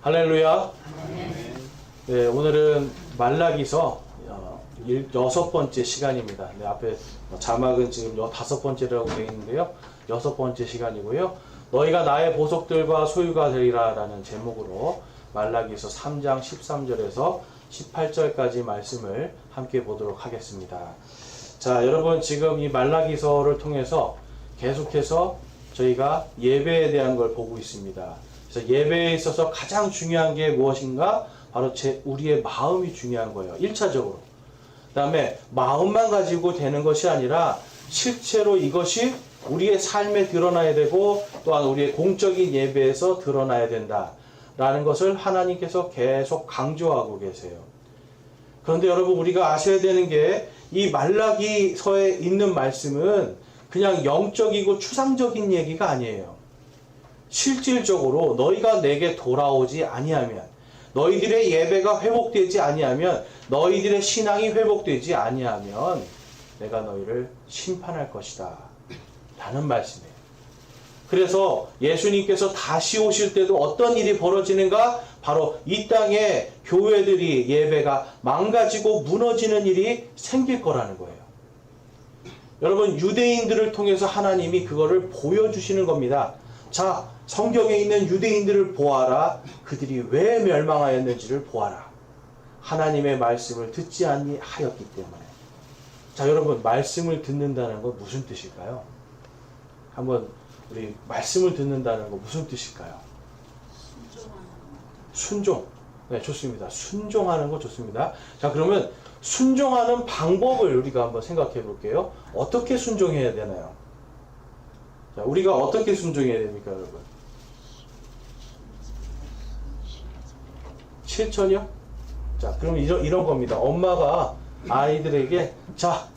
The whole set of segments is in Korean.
할렐루야. 네, 오늘은 말라기서 6번째 시간입니다. 네, 앞에 자막은 지금 5번째라고 되어 있는데요. 6번째 시간이고요. 너희가 나의 보석들과 소유가 되리라 라는 제목으로 말라기서 3장 13절에서 18절까지 말씀을 함께 보도록 하겠습니다. 자, 여러분 지금 이 말라기서를 통해서 계속해서 저희가 예배에 대한 걸 보고 있습니다. 그래서 예배에 있어서 가장 중요한 게 무엇인가? 바로 우리의 마음이 중요한 거예요. 1차적으로. 그 다음에 마음만 가지고 되는 것이 아니라 실제로 이것이 우리의 삶에 드러나야 되고 또한 우리의 공적인 예배에서 드러나야 된다 라는 것을 하나님께서 계속 강조하고 계세요. 그런데 여러분 우리가 아셔야 되는 게 이 말라기서에 있는 말씀은 그냥 영적이고 추상적인 얘기가 아니에요. 실질적으로 너희가 내게 돌아오지 아니하면, 너희들의 예배가 회복되지 아니하면, 너희들의 신앙이 회복되지 아니하면 내가 너희를 심판할 것이다 라는 말씀이에요. 그래서 예수님께서 다시 오실 때도 어떤 일이 벌어지는가? 바로 이 땅에 교회들이 예배가 망가지고 무너지는 일이 생길 거라는 거예요. 여러분 유대인들을 통해서 하나님이 그거를 보여주시는 겁니다. 자, 성경에 있는 유대인들을 보아라. 그들이 왜 멸망하였는지를 보아라. 하나님의 말씀을 듣지 아니하였기 때문에. 자, 여러분 말씀을 듣는다는 건 무슨 뜻일까요? 한번 우리 말씀을 듣는다는 건 무슨 뜻일까요? 순종. 네, 좋습니다. 순종하는 거 좋습니다. 자, 그러면 순종하는 방법을 우리가 한번 생각해 볼게요. 어떻게 순종해야 되나요? 자, 우리가 어떻게 순종해야 됩니까, 여러분? 실천이요? 자, 그럼 이런 겁니다. 엄마가 아이들에게, 자,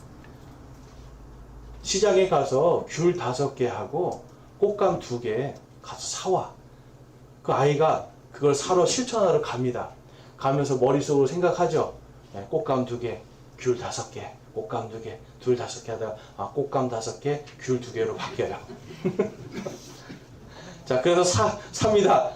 시장에 가서 귤 5개 하고 꽃감 2개 가서 사와. 그 아이가 그걸 사러 실천하러 갑니다. 가면서 머릿속으로 생각하죠. 네, 꽃감 2개, 귤 5개, 꽃감 2개, 귤 5개 하다가 꽃감 5개, 귤 2개로 바뀌어요. 자, 그래서 삽니다.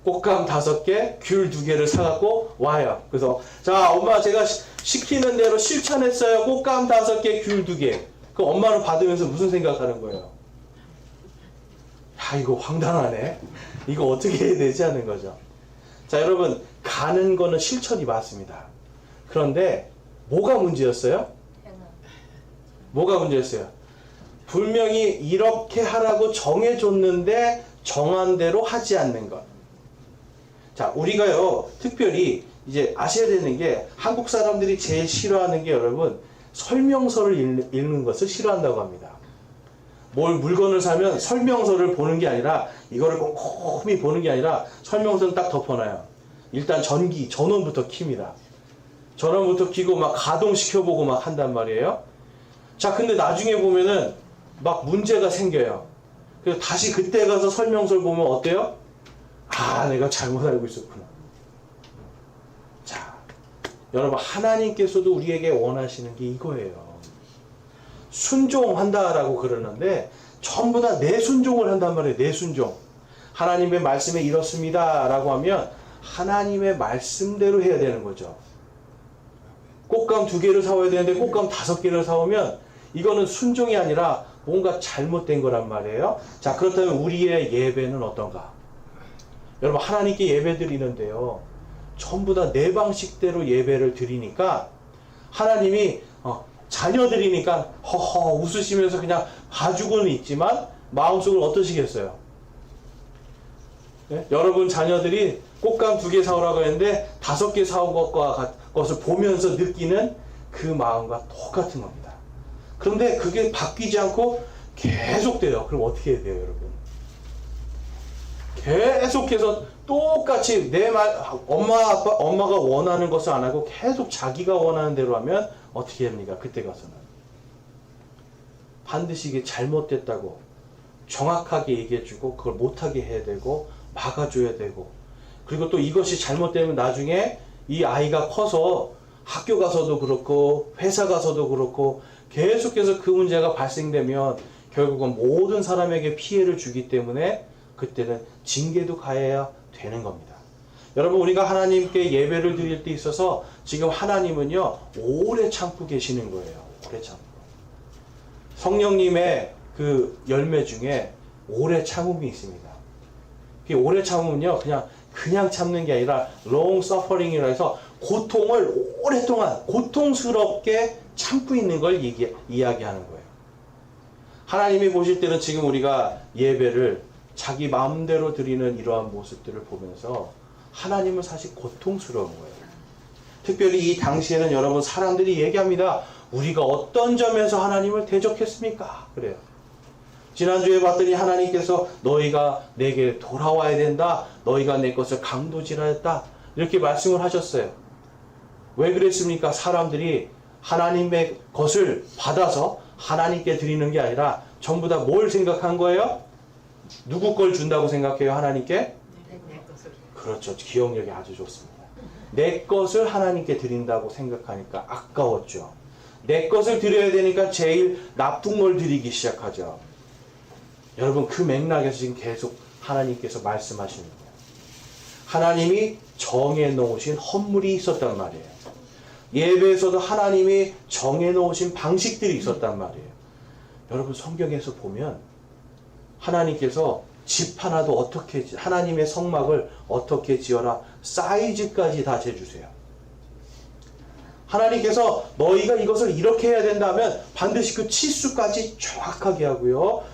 꽃감 5개, 귤 2개를 사갖고 와요. 그래서 자, 엄마 제가 시키는 대로 실천했어요. 꽃감 5개, 귤 2개. 그 엄마는 받으면서 무슨 생각하는 거예요? 야, 이거 황당하네. 이거 어떻게 해야 되지 하는 거죠. 자, 여러분 가는 거는 실천이 맞습니다. 그런데 뭐가 문제였어요? 뭐가 문제였어요? 분명히 이렇게 하라고 정해줬는데 정한 대로 하지 않는 것. 자, 우리가요 특별히 이제 아셔야 되는 게 한국 사람들이 제일 싫어하는 게 여러분 설명서를 읽는 것을 싫어한다고 합니다. 물건을 사면 설명서를 보는 게 아니라 이거를 꼼꼼히 보는 게 아니라 설명서는 딱 덮어놔요. 일단 전원부터 킵니다. 전원부터 키고 막 가동시켜보고 막 한단 말이에요. 자, 근데 나중에 보면은 막 문제가 생겨요. 그래서 다시 그때 가서 설명서를 보면 어때요? 아, 내가 잘못 알고 있었구나. 자, 여러분 하나님께서도 우리에게 원하시는 게 이거예요. 순종한다라고 그러는데 전부 다 내 순종을 한단 말이에요. 내 순종. 하나님의 말씀에 이렇습니다 라고 하면 하나님의 말씀대로 해야 되는 거죠. 꽃감 2개를 사와야 되는데 꽃감 5개를 사오면 이거는 순종이 아니라 뭔가 잘못된 거란 말이에요. 자, 그렇다면 우리의 예배는 어떤가? 여러분 하나님께 예배 드리는데요 전부 다 내 방식대로 예배를 드리니까 하나님이 자녀들이니까 허허 웃으시면서 그냥 봐주고는 있지만 마음속으로 어떠시겠어요? 네? 여러분 자녀들이 꽃감 2개 사오라고 했는데 5개 사온 것을 보면서 느끼는 그 마음과 똑같은 겁니다. 그런데 그게 바뀌지 않고 계속돼요. 그럼 어떻게 해야 돼요, 여러분? 계속해서 똑같이 엄마가 원하는 것을 안 하고 계속 자기가 원하는 대로 하면 어떻게 합니까? 그때 가서는 반드시 이게 잘못됐다고 정확하게 얘기해주고 그걸 못하게 해야 되고 막아줘야 되고, 그리고 또 이것이 잘못되면 나중에 이 아이가 커서 학교 가서도 그렇고 회사 가서도 그렇고 계속해서 그 문제가 발생되면 결국은 모든 사람에게 피해를 주기 때문에 그때는 징계도 가해야 되는 겁니다. 여러분 우리가 하나님께 예배를 드릴 때 있어서 지금 하나님은요 오래 참고 계시는 거예요. 오래 참고. 성령님의 그 열매 중에 오래 참음이 있습니다. 그 오래 참음은요 그냥 참는 게 아니라 long suffering이라 해서 고통을 오랫동안 고통스럽게 참고 있는 걸 이야기하는 거예요. 하나님이 보실 때는 지금 우리가 예배를 자기 마음대로 드리는 이러한 모습들을 보면서 하나님은 사실 고통스러운 거예요. 특별히 이 당시에는 여러분 사람들이 얘기합니다. 우리가 어떤 점에서 하나님을 대적했습니까? 그래요. 지난주에 봤더니 하나님께서 너희가 내게 돌아와야 된다. 너희가 내 것을 강도질하였다. 이렇게 말씀을 하셨어요. 왜 그랬습니까? 사람들이 하나님의 것을 받아서 하나님께 드리는 게 아니라 전부 다 뭘 생각한 거예요? 누구 걸 준다고 생각해요? 하나님께? 내 것을. 그렇죠. 기억력이 아주 좋습니다. 내 것을 하나님께 드린다고 생각하니까 아까웠죠. 내 것을 드려야 되니까 제일 나쁜 걸 드리기 시작하죠. 여러분 그 맥락에서 지금 계속 하나님께서 말씀하시는 거예요. 하나님이 정해 놓으신 헌물이 있었단 말이에요. 예배에서도 하나님이 정해 놓으신 방식들이 있었단 말이에요. 여러분 성경에서 보면 하나님께서 집 하나도 어떻게 하나님의 성막을 어떻게 지어라 사이즈까지 다 재주세요. 하나님께서 너희가 이것을 이렇게 해야 된다면 반드시 그 치수까지 정확하게 하고요.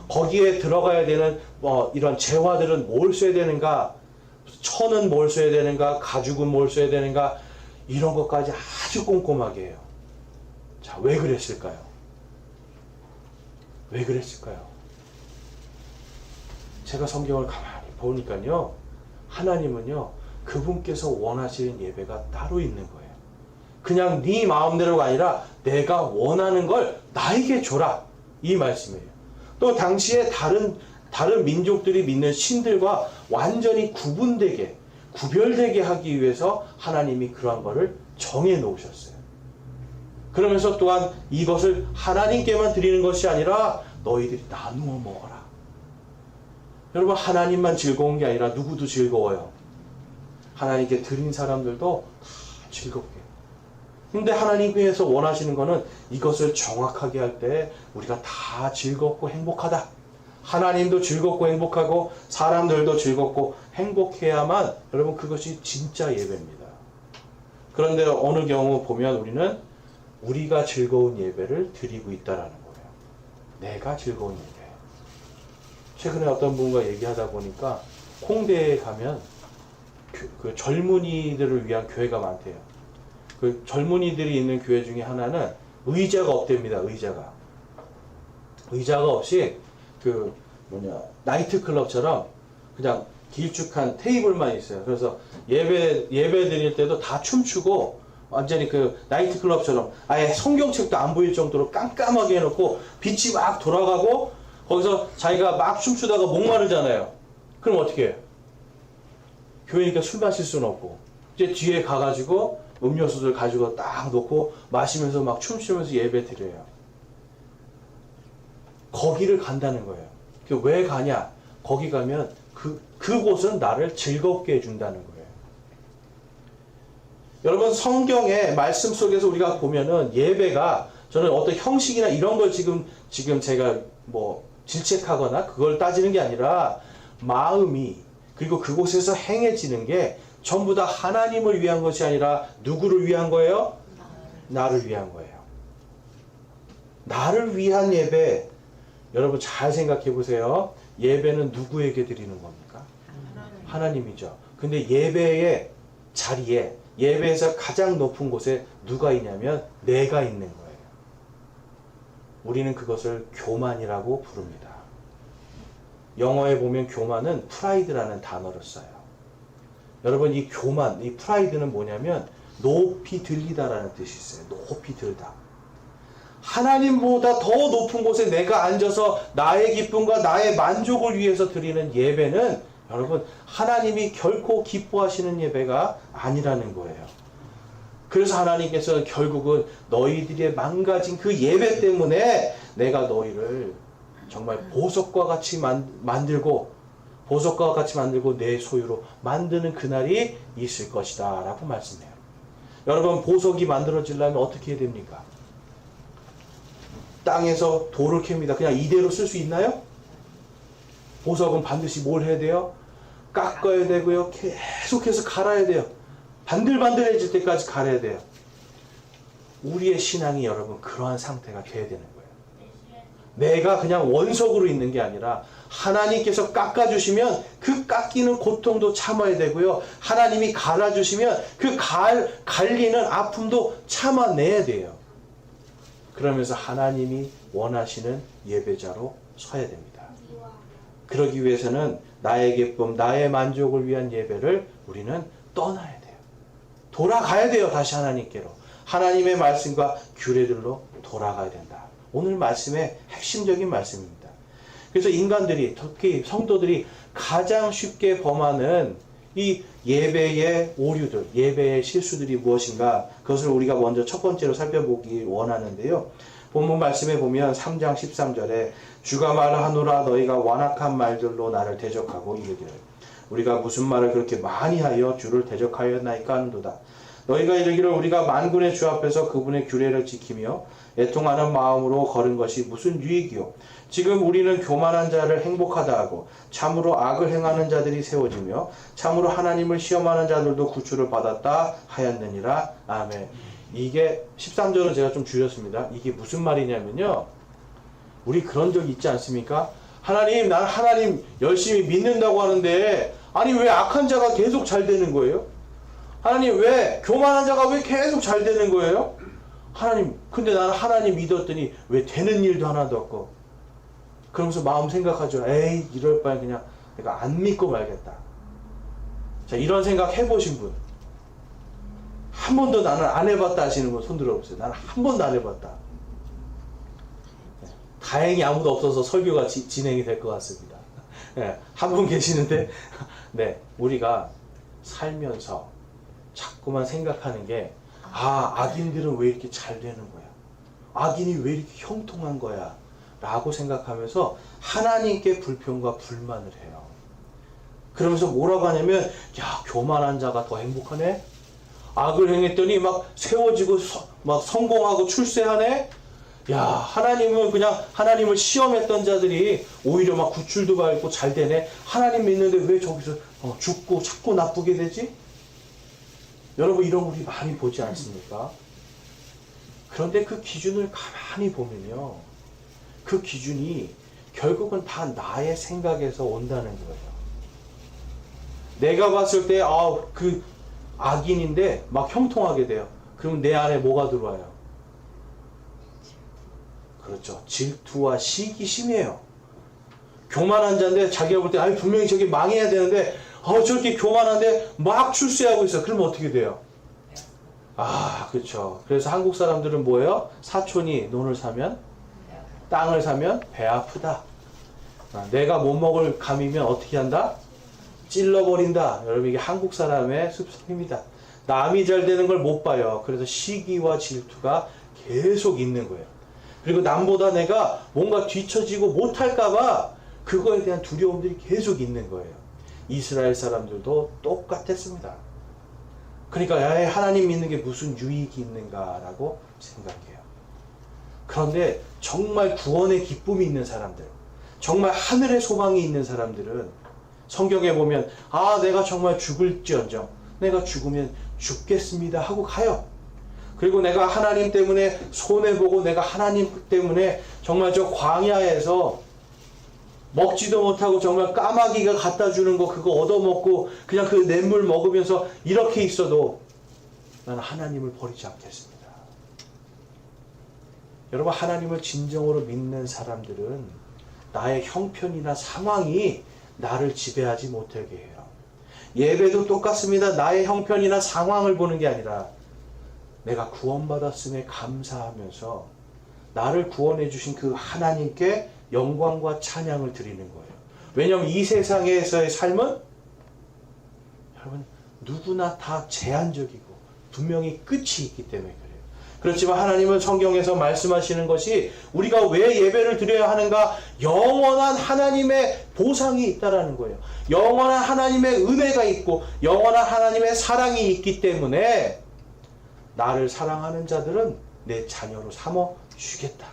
거기에 들어가야 되는 이런 재화들은 뭘 써야 되는가, 천은 뭘 써야 되는가, 가죽은 뭘 써야 되는가, 이런 것까지 아주 꼼꼼하게 해요. 자, 왜 그랬을까요? 왜 그랬을까요? 제가 성경을 가만히 보니까요, 하나님은요, 그분께서 원하시는 예배가 따로 있는 거예요. 그냥 네 마음대로가 아니라 내가 원하는 걸 나에게 줘라. 이 말씀이에요. 또 당시에 다른 민족들이 믿는 신들과 완전히 구별되게 하기 위해서 하나님이 그러한 것을 정해 놓으셨어요. 그러면서 또한 이것을 하나님께만 드리는 것이 아니라 너희들이 나누어 먹어라. 여러분 하나님만 즐거운 게 아니라 누구도 즐거워요. 하나님께 드린 사람들도 다 즐겁게. 근데 하나님께서 원하시는 것은 이것을 정확하게 할 때 우리가 다 즐겁고 행복하다. 하나님도 즐겁고 행복하고 사람들도 즐겁고 행복해야만 여러분 그것이 진짜 예배입니다. 그런데 어느 경우 보면 우리는 우리가 즐거운 예배를 드리고 있다라는 거예요. 내가 즐거운 예배. 최근에 어떤 분과 얘기하다 보니까 홍대에 가면 그 젊은이들을 위한 교회가 많대요. 그 젊은이들이 있는 교회 중에 하나는 의자가 없답니다. 의자가 없이 나이트클럽처럼 그냥 길쭉한 테이블만 있어요. 그래서 예배 드릴 때도 다 춤추고 완전히 그 나이트클럽처럼 아예 성경책도 안 보일 정도로 깜깜하게 해놓고 빛이 막 돌아가고 거기서 자기가 막 춤추다가 목마르잖아요. 그럼 어떻게 해요? 교회니까 술 마실 수는 없고 이제 뒤에 가가지고 음료수들 가지고 딱 놓고 마시면서 막 춤추면서 예배 드려요. 거기를 간다는 거예요. 왜 가냐? 거기 가면 그곳은 나를 즐겁게 해준다는 거예요. 여러분 성경의 말씀 속에서 우리가 보면은 예배가 저는 어떤 형식이나 이런 걸 지금 제가 질책하거나 그걸 따지는 게 아니라 마음이 그리고 그곳에서 행해지는 게 전부 다 하나님을 위한 것이 아니라 누구를 위한 거예요? 나를 위한 거예요. 나를 위한 예배. 여러분 잘 생각해 보세요. 예배는 누구에게 드리는 겁니까? 하나님이죠. 근데 예배의 자리에 예배에서 가장 높은 곳에 누가 있냐면 내가 있는 거예요. 우리는 그것을 교만이라고 부릅니다. 영어에 보면 교만은 프라이드라는 단어를 써요. 여러분 이 교만, 이 프라이드는 뭐냐면 높이 들리다라는 뜻이 있어요. 높이 들다. 하나님보다 더 높은 곳에 내가 앉아서 나의 기쁨과 나의 만족을 위해서 드리는 예배는 여러분 하나님이 결코 기뻐하시는 예배가 아니라는 거예요. 그래서 하나님께서는 결국은 너희들의 망가진 그 예배 때문에 내가 너희를 정말 보석과 같이 만들고 보석과 같이 만들고 내 소유로 만드는 그날이 있을 것이다 라고 말씀해요. 여러분, 보석이 만들어지려면 어떻게 해야 됩니까? 땅에서 돌을 캡니다. 그냥 이대로 쓸 수 있나요? 보석은 반드시 뭘 해야 돼요? 깎아야 되고요. 계속해서 갈아야 돼요. 반들반들해질 때까지 갈아야 돼요. 우리의 신앙이 여러분 그러한 상태가 돼야 되는 거예요. 내가 그냥 원석으로 있는 게 아니라 하나님께서 깎아주시면 그 깎이는 고통도 참아야 되고요. 하나님이 갈아주시면 그 갈리는 아픔도 참아내야 돼요. 그러면서 하나님이 원하시는 예배자로 서야 됩니다. 그러기 위해서는 나의 기쁨, 나의 만족을 위한 예배를 우리는 떠나야 돼요. 돌아가야 돼요. 다시 하나님께로. 하나님의 말씀과 규례들로 돌아가야 된다. 오늘 말씀의 핵심적인 말씀입니다. 그래서 인간들이, 특히 성도들이 가장 쉽게 범하는 이 예배의 오류들, 예배의 실수들이 무엇인가, 그것을 우리가 먼저 첫 번째로 살펴보기 원하는데요. 본문 말씀에 보면 3장 13절에 주가 말하노라 너희가 완악한 말들로 나를 대적하고 이르기를 우리가 무슨 말을 그렇게 많이 하여 주를 대적하였나이까 하는도다. 너희가 이르기를 우리가 만군의 주 앞에서 그분의 규례를 지키며 애통하는 마음으로 걸은 것이 무슨 유익이요. 지금 우리는 교만한 자를 행복하다 하고 참으로 악을 행하는 자들이 세워지며 참으로 하나님을 시험하는 자들도 구출을 받았다 하였느니라. 아멘. 이게 13절은 제가 좀 줄였습니다. 이게 무슨 말이냐면요. 우리 그런 적 있지 않습니까? 하나님, 난 하나님 열심히 믿는다고 하는데 아니 왜 악한 자가 계속 잘 되는 거예요? 하나님 왜 교만한 자가 왜 계속 잘 되는 거예요? 하나님, 근데 나는 하나님 믿었더니 왜 되는 일도 하나도 없고. 그러면서 마음 생각하죠. 에이, 이럴 바엔 그냥 내가 안 믿고 말겠다. 자, 이런 생각 해보신 분. 한 번도 나는 안 해봤다 하시는 분 손 들어보세요. 나는 한 번도 안 해봤다. 다행히 아무도 없어서 설교가 진행이 될 것 같습니다. 네, 한 분 계시는데, 네, 우리가 살면서 자꾸만 생각하는 게, 악인들은 왜 이렇게 잘 되는 거야? 악인이 왜 이렇게 형통한 거야? 라고 생각하면서 하나님께 불평과 불만을 해요. 그러면서 뭐라고 하냐면, 야, 교만한 자가 더 행복하네? 악을 행했더니 막 세워지고 막 성공하고 출세하네? 야, 하나님은 그냥 하나님을 시험했던 자들이 오히려 막 구출도 받고 잘 되네? 하나님 믿는데 왜 저기서 죽고 자꾸 나쁘게 되지? 여러분, 이런 거 우리 많이 보지 않습니까? 그런데 그 기준을 가만히 보면요. 그 기준이 결국은 다 나의 생각에서 온다는 거예요. 내가 봤을 때, 그 악인인데 막 형통하게 돼요. 그럼 내 안에 뭐가 들어와요? 그렇죠. 질투와 시기심이에요. 교만한 자인데 자기가 볼 때, 분명히 저기 망해야 되는데, 저렇게 교만한데 막 출세하고 있어. 그러면 어떻게 돼요? 그렇죠. 그래서 한국 사람들은 뭐예요? 사촌이 논을 사면, 땅을 사면 배 아프다. 내가 못 먹을 감이면 어떻게 한다? 찔러버린다. 여러분, 이게 한국 사람의 습성입니다. 남이 잘 되는 걸 못 봐요. 그래서 시기와 질투가 계속 있는 거예요. 그리고 남보다 내가 뭔가 뒤처지고 못할까봐 그거에 대한 두려움들이 계속 있는 거예요. 이스라엘 사람들도 똑같았습니다. 그러니까 하나님 믿는 게 무슨 유익이 있는가라고 생각해요. 그런데 정말 구원의 기쁨이 있는 사람들, 정말 하늘의 소망이 있는 사람들은 성경에 보면 내가 정말 죽을지언정 내가 죽으면 죽겠습니다 하고 가요. 그리고 내가 하나님 때문에 손해보고 내가 하나님 때문에 정말 저 광야에서 먹지도 못하고 정말 까마귀가 갖다 주는 거 그거 얻어먹고 그냥 그 냇물 먹으면서 이렇게 있어도 나는 하나님을 버리지 않겠습니다. 여러분, 하나님을 진정으로 믿는 사람들은 나의 형편이나 상황이 나를 지배하지 못하게 해요. 예배도 똑같습니다. 나의 형편이나 상황을 보는 게 아니라 내가 구원받았음에 감사하면서 나를 구원해 주신 그 하나님께 영광과 찬양을 드리는 거예요. 왜냐하면 이 세상에서의 삶은 여러분 누구나 다 제한적이고 분명히 끝이 있기 때문에 그래요. 그렇지만 하나님은 성경에서 말씀하시는 것이 우리가 왜 예배를 드려야 하는가? 영원한 하나님의 보상이 있다라는 거예요. 영원한 하나님의 은혜가 있고 영원한 하나님의 사랑이 있기 때문에 나를 사랑하는 자들은 내 자녀로 삼어 주겠다.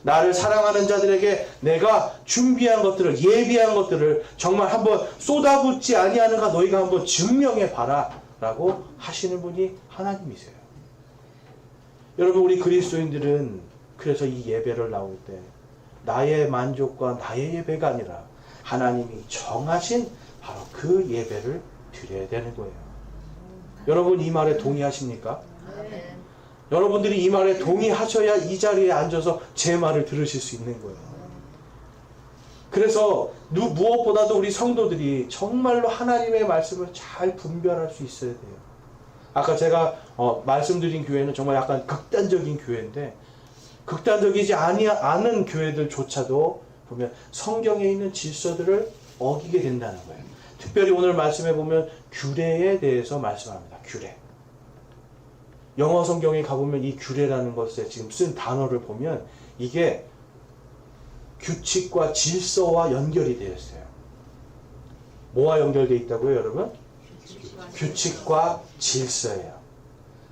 나를 사랑하는 자들에게 내가 준비한 것들을, 예비한 것들을 정말 한번 쏟아붓지 아니하는가 너희가 한번 증명해 봐라 라고 하시는 분이 하나님이세요. 여러분, 우리 그리스도인들은 그래서 이 예배를 나올 때 나의 만족과 나의 예배가 아니라 하나님이 정하신 바로 그 예배를 드려야 되는 거예요. 여러분, 이 말에 동의하십니까? 네. 여러분들이 이 말에 동의하셔야 이 자리에 앉아서 제 말을 들으실 수 있는 거예요. 그래서 무엇보다도 우리 성도들이 정말로 하나님의 말씀을 잘 분별할 수 있어야 돼요. 아까 제가 말씀드린 교회는 정말 약간 극단적인 교회인데, 극단적이지 않은 교회들조차도 보면 성경에 있는 질서들을 어기게 된다는 거예요. 특별히 오늘 말씀해 보면 규례에 대해서 말씀합니다. 규례. 영어 성경에 가보면 이 규례라는 것에 지금 쓴 단어를 보면 이게 규칙과 질서와 연결이 되어 있어요. 뭐와 연결되어 있다고요, 여러분? 규칙과 질서예요.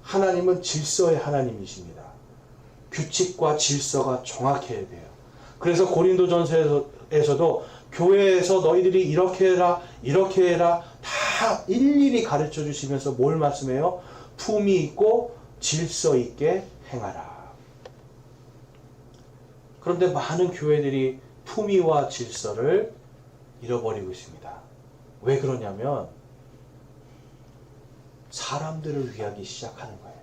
하나님은 질서의 하나님이십니다. 규칙과 질서가 정확해야 돼요. 그래서 고린도전서에서도 교회에서 너희들이 이렇게 해라, 이렇게 해라 다 일일이 가르쳐 주시면서 뭘 말씀해요? 품위 있고 질서 있게 행하라. 그런데 많은 교회들이 품위와 질서를 잃어버리고 있습니다. 왜 그러냐면 사람들을 위하기 시작하는 거예요.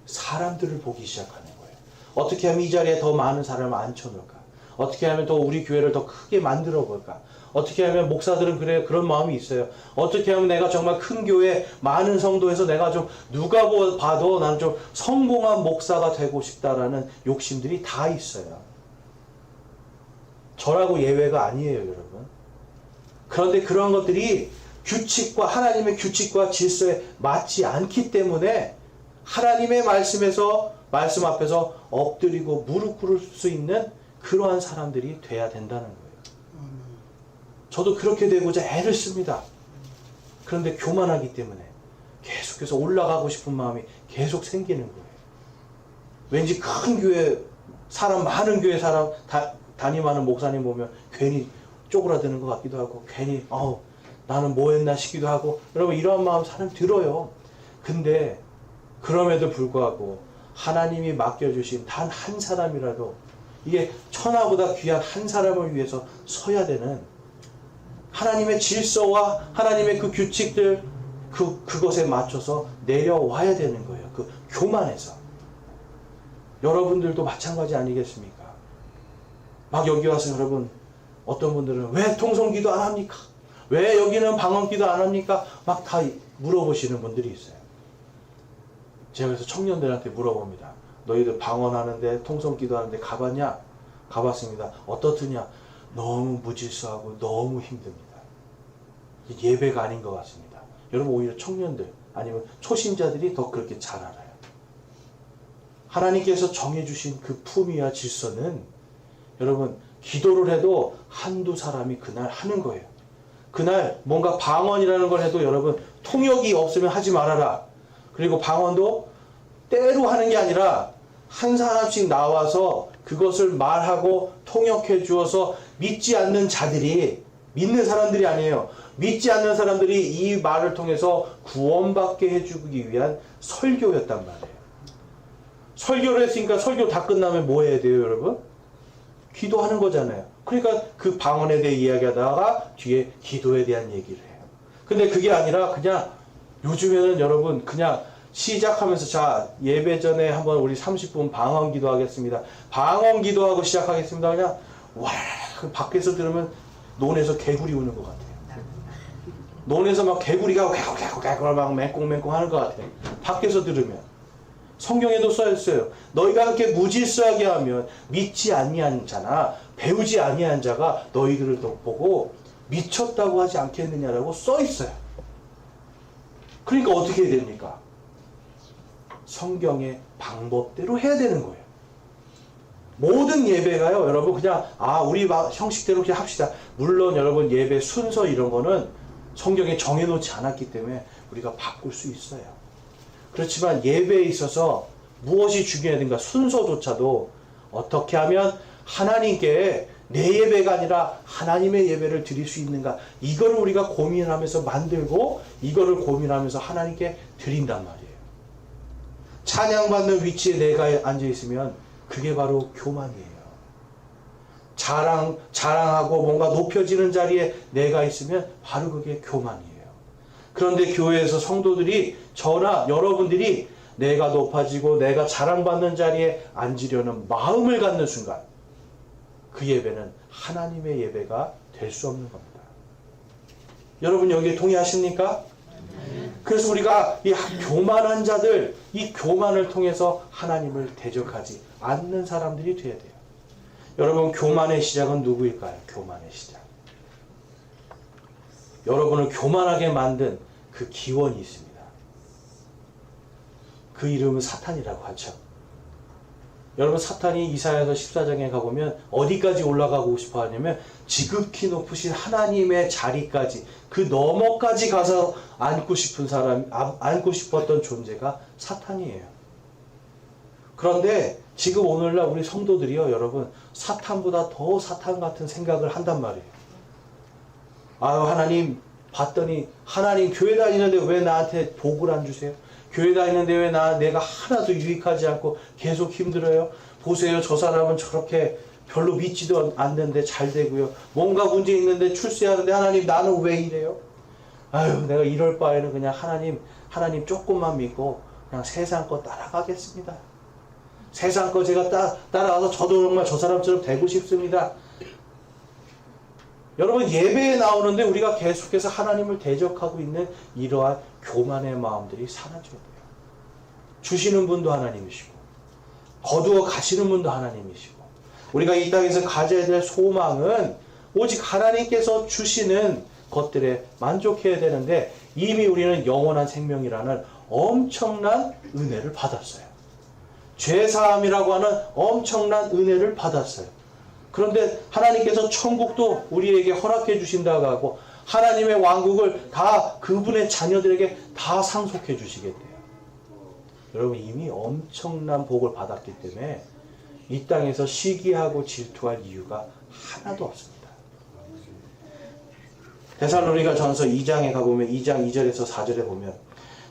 사람들을 보기 시작하는 거예요. 어떻게 하면 이 자리에 더 많은 사람을 앉혀놓을까? 어떻게 하면 더 우리 교회를 더 크게 만들어 볼까? 어떻게 하면 목사들은 그런 마음이 있어요. 어떻게 하면 내가 정말 큰 교회 많은 성도에서 내가 좀 누가 봐도 나는 좀 성공한 목사가 되고 싶다라는 욕심들이 다 있어요. 저라고 예외가 아니에요, 여러분. 그런데 그런 것들이 규칙과 하나님의 규칙과 질서에 맞지 않기 때문에 하나님의 말씀 앞에서 엎드리고 무릎 꿇을 수 있는 그러한 사람들이 돼야 된다는 거예요. 저도 그렇게 되고자 애를 씁니다. 그런데 교만하기 때문에 계속해서 올라가고 싶은 마음이 계속 생기는 거예요. 왠지 큰 교회 많은 교회 담임하는 목사님 보면 괜히 쪼그라드는 것 같기도 하고 괜히 나는 뭐 했나 싶기도 하고, 여러분 이러한 마음 사람 들어요. 근데 그럼에도 불구하고 하나님이 맡겨주신 단 한 사람이라도 이게 천하보다 귀한 한 사람을 위해서 서야 되는 하나님의 질서와 하나님의 그 규칙들 그것에 맞춰서 내려와야 되는 거예요. 그 교만에서. 여러분들도 마찬가지 아니겠습니까? 막 여기 와서 여러분 어떤 분들은 왜 통성기도 안 합니까? 왜 여기는 방언기도 안 합니까? 막 다 물어보시는 분들이 있어요. 제가 그래서 청년들한테 물어봅니다. 너희들 방언하는데 통성기도 하는데 가봤냐? 가봤습니다. 어떻느냐? 너무 무질서하고 너무 힘듭니다. 예배가 아닌 것 같습니다. 여러분 오히려 청년들 아니면 초신자들이 더 그렇게 잘 알아요. 하나님께서 정해주신 그 품위와 질서는 여러분 기도를 해도 한두 사람이 그날 하는 거예요. 그날 뭔가 방언이라는 걸 해도 여러분 통역이 없으면 하지 말아라. 그리고 방언도 때로 하는 게 아니라 한 사람씩 나와서 그것을 말하고 통역해 주어서 믿지 않는 자들이, 믿는 사람들이 아니에요. 믿지 않는 사람들이 이 말을 통해서 구원받게 해주기 위한 설교였단 말이에요. 설교를 했으니까 설교 다 끝나면 뭐 해야 돼요, 여러분? 기도하는 거잖아요. 그러니까 그 방언에 대해 이야기하다가 뒤에 기도에 대한 얘기를 해요. 근데 그게 아니라 그냥 요즘에는 여러분 그냥 시작하면서 자 예배 전에 한번 우리 30분 방언 기도하겠습니다. 방언 기도하고 시작하겠습니다. 그냥 와 밖에서 들으면 논에서 개구리 우는 것 같아요. 논에서 막 개구리가 개굴 막 맹꽁맹꽁 하는 것 같아요. 밖에서 들으면. 성경에도 써있어요. 너희가 그렇게 무질서하게 하면 믿지 아니한 자나 배우지 아니한 자가 너희들을 보고 미쳤다고 하지 않겠느냐라고 써있어요. 그러니까 어떻게 해야 됩니까? 성경의 방법대로 해야 되는 거예요. 모든 예배가요, 여러분 그냥 우리 형식대로 그냥 합시다. 물론 여러분 예배 순서 이런 거는 성경에 정해놓지 않았기 때문에 우리가 바꿀 수 있어요. 그렇지만 예배에 있어서 무엇이 중요하든가 순서조차도 어떻게 하면 하나님께 내 예배가 아니라 하나님의 예배를 드릴 수 있는가, 이거를 우리가 고민하면서 만들고 이거를 고민하면서 하나님께 드린단 말이에요. 찬양받는 위치에 내가 앉아 있으면 그게 바로 교만이에요. 자랑하고 뭔가 높여지는 자리에 내가 있으면 바로 그게 교만이에요. 그런데 교회에서 성도들이, 저나 여러분들이 내가 높아지고 내가 자랑받는 자리에 앉으려는 마음을 갖는 순간 그 예배는 하나님의 예배가 될 수 없는 겁니다. 여러분 여기에 동의하십니까? 그래서 우리가 이 교만한 자들, 이 교만을 통해서 하나님을 대적하지 않는 사람들이 되어야 돼요. 여러분 교만의 시작은 누구일까요? 교만의 시작. 여러분을 교만하게 만든 그 기원이 있습니다. 그 이름은 사탄이라고 하죠. 여러분 사탄이 이사야서 14장에 가보면 어디까지 올라가고 싶어 하냐면 지극히 높으신 하나님의 자리까지, 그 너머까지 가서 앉고 싶었던 존재가 사탄이에요. 그런데 지금 오늘날 우리 성도들이요, 여러분 사탄보다 더 사탄 같은 생각을 한단 말이에요. 하나님 봤더니, 하나님 교회 다니는데 왜 나한테 복을 안 주세요? 교회 다니는데 왜 내가 하나도 유익하지 않고 계속 힘들어요? 보세요, 저 사람은 저렇게 별로 믿지도 않는데 잘 되고요. 뭔가 문제 있는데 출세하는데 하나님 나는 왜 이래요? 내가 이럴 바에는 그냥 하나님 조금만 믿고 그냥 세상 거 따라가겠습니다. 세상 거 제가 따라가서 저도 정말 저 사람처럼 되고 싶습니다. 여러분 예배에 나오는데 우리가 계속해서 하나님을 대적하고 있는 이러한 교만의 마음들이 사라져야 돼요. 주시는 분도 하나님이시고 거두어 가시는 분도 하나님이시고, 우리가 이 땅에서 가져야 될 소망은 오직 하나님께서 주시는 것들에 만족해야 되는데, 이미 우리는 영원한 생명이라는 엄청난 은혜를 받았어요. 죄사함이라고 하는 엄청난 은혜를 받았어요. 그런데 하나님께서 천국도 우리에게 허락해 주신다고 하고 하나님의 왕국을 다 그분의 자녀들에게 다 상속해 주시겠대요. 여러분 이미 엄청난 복을 받았기 때문에 이 땅에서 시기하고 질투할 이유가 하나도 없습니다. 데살로니가 전서 2장에 가보면 2장 2절에서 4절에 보면,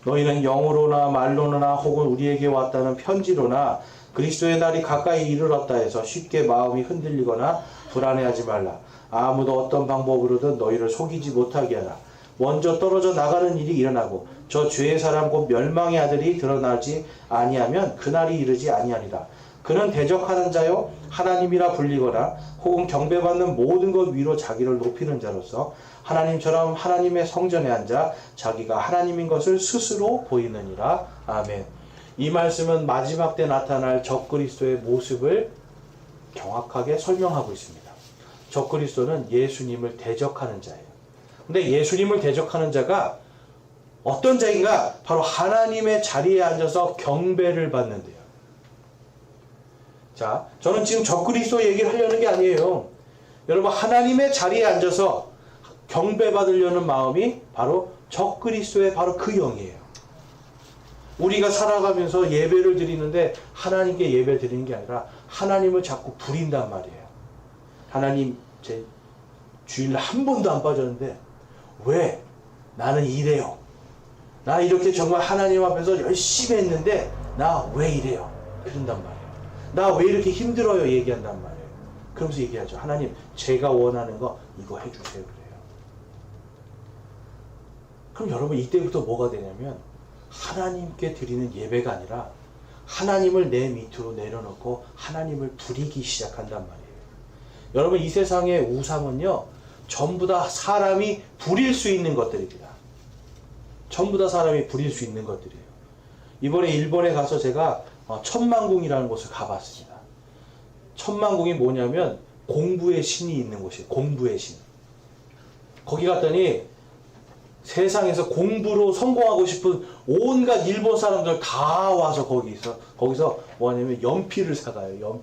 너희는 영으로나 말로나 혹은 우리에게 왔다는 편지로나 그리스도의 날이 가까이 이르렀다 해서 쉽게 마음이 흔들리거나 불안해하지 말라. 아무도 어떤 방법으로든 너희를 속이지 못하게 하라. 먼저 떨어져 나가는 일이 일어나고 저 죄의 사람 곧 멸망의 아들이 드러나지 아니하면 그날이 이르지 아니하리라. 그는 대적하는 자요 하나님이라 불리거나 혹은 경배받는 모든 것 위로 자기를 높이는 자로서 하나님처럼 하나님의 성전에 앉아 자기가 하나님인 것을 스스로 보이느니라. 아멘. 이 말씀은 마지막 때 나타날 적그리스도의 모습을 정확하게 설명하고 있습니다. 적그리스도는 예수님을 대적하는 자예요. 근데 예수님을 대적하는 자가 어떤 자인가? 바로 하나님의 자리에 앉아서 경배를 받는데요. 자, 저는 지금 적그리스도 얘기를 하려는 게 아니에요. 여러분 하나님의 자리에 앉아서 경배받으려는 마음이 바로 적그리스도의 바로 그 영이에요. 우리가 살아가면서 예배를 드리는데 하나님께 예배 드리는 게 아니라 하나님을 자꾸 부린단 말이에요. 하나님, 제 주일 한 번도 안 빠졌는데 왜 나는 이래요? 나 이렇게 정말 하나님 앞에서 열심히 했는데 나 왜 이래요? 그런단 말이에요. 나 왜 이렇게 힘들어요? 얘기한단 말이에요. 그러면서 얘기하죠. 하나님, 제가 원하는 거 이거 해주세요. 그래요. 그럼 여러분 이때부터 뭐가 되냐면 하나님께 드리는 예배가 아니라 하나님을 내 밑으로 내려놓고 하나님을 부리기 시작한단 말이에요. 여러분 이 세상의 우상은요 전부 다 사람이 부릴 수 있는 것들입니다. 전부 다 사람이 부릴 수 있는 것들이에요. 이번에 일본에 가서 제가 천만궁이라는 곳을 가봤습니다. 천만궁이 뭐냐면 공부의 신이 있는 곳이에요. 공부의 신. 거기 갔더니 세상에서 공부로 성공하고 싶은 온갖 일본 사람들 다 와서 거기서 뭐냐면 연필을 사가요.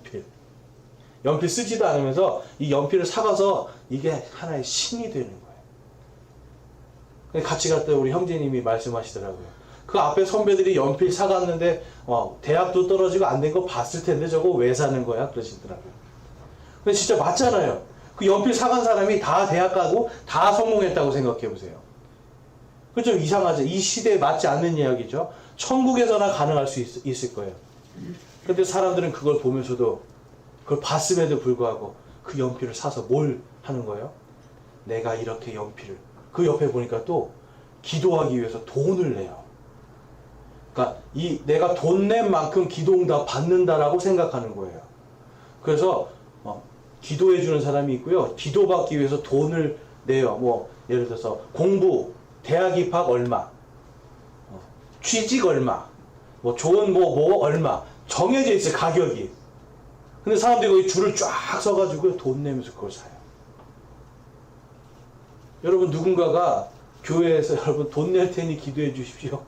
연필 쓰지도 않으면서 이 연필을 사가서 이게 하나의 신이 되는 거예요. 같이 갔다 우리 형제님이 말씀하시더라고요. 그 앞에 선배들이 연필 사갔는데 대학도 떨어지고 안 된 거 봤을 텐데 저거 왜 사는 거야? 그러시더라고요. 근데 진짜 맞잖아요. 그 연필 사간 사람이 다 대학 가고 다 성공했다고 생각해 보세요. 그 좀 이상하죠. 이 시대에 맞지 않는 이야기죠. 천국에서나 가능할 수 있을 거예요. 근데 사람들은 그걸 보면서도 그걸 봤음에도 불구하고 그 연필을 사서 뭘 하는 거예요? 내가 이렇게 연필을 그 옆에 보니까 또 기도하기 위해서 돈을 내요. 그러니까 내가 돈 낸 만큼 기도응답 받는다라고 생각하는 거예요. 그래서 기도해 주는 사람이 있고요. 기도받기 위해서 돈을 내요. 뭐 예를 들어서 공부, 대학 입학 얼마, 취직 얼마, 뭐 좋은 뭐 얼마 정해져 있어요. 가격이. 근데 사람들이 거기 줄을 쫙 서가지고 돈 내면서 그걸 사요. 여러분 누군가가 교회에서 여러분 돈 낼 테니 기도해 주십시오.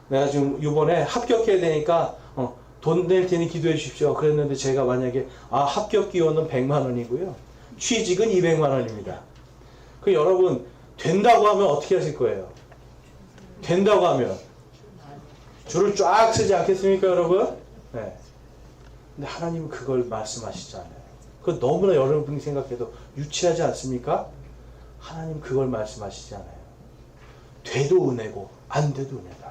내가 지금 이번에 합격해야 되니까 돈 낼 테니 기도해 주십시오. 그랬는데 제가 만약에 합격 기원은 100만 원이고요. 취직은 200만 원입니다. 그 여러분 된다고 하면 어떻게 하실 거예요? 된다고 하면 줄을 쫙 서지 않겠습니까, 여러분? 네. 근데 하나님은 그걸 말씀하시잖아요. 그건 너무나 여러분이 생각해도 유치하지 않습니까? 하나님 그걸 말씀하시지 않아요. 돼도 은혜고 안 돼도 은혜다.